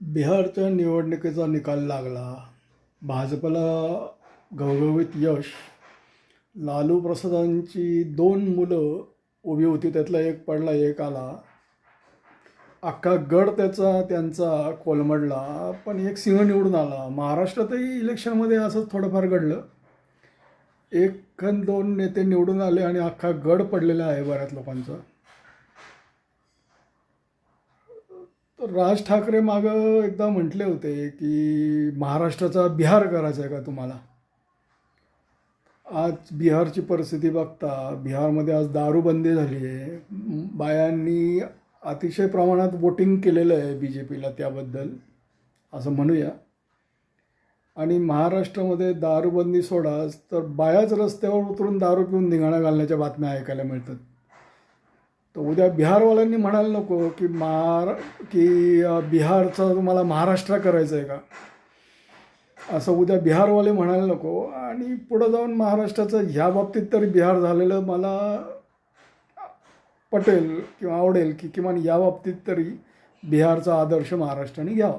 बिहारच्या निवडणुकीचा निकाल लागला. भाजपला घवघवीत यश. लालू प्रसादांची 2 मुलं उभी होती, त्यातला एक पडला, एक आला. अख्खा गड त्यांचा कोलमडला, पण एक सिंह निवडून आला. महाराष्ट्रातही इलेक्शनमध्ये असंच थोडंफार घडलं. 1-2 नेते निवडून आले आणि अख्खा गड पडलेला आहे बऱ्याच लोकांचा. तर राज ठाकरे मागं एकदा म्हटले होते की महाराष्ट्राचा बिहार करायचा आहे का तुम्हाला. आज बिहारची परिस्थिती बघता, बिहारमध्ये आज दारूबंदी झाली आहे. बायांनी अतिशय प्रमाणात वोटिंग केलेलं आहे बी जे पीला, त्याबद्दल असं म्हणूया. आणि महाराष्ट्रामध्ये दारूबंदी सोडाच तर बायाच रस्त्यावर उतरून दारू पिऊन धिंगाणा घालण्याच्या बातम्या ऐकायला मिळतात. तर उद्या बिहारवाल्यांनी म्हणायला नको की बिहारचं तुम्हाला महाराष्ट्र करायचं आहे का, असं उद्या बिहारवाले म्हणायला नको. आणि पुढं जाऊन महाराष्ट्राचं ह्या बाबतीत तरी बिहार झालेलं मला पटेल किंवा आवडेल, की किमान या बाबतीत तरी बिहारचा आदर्श महाराष्ट्राने घ्यावा.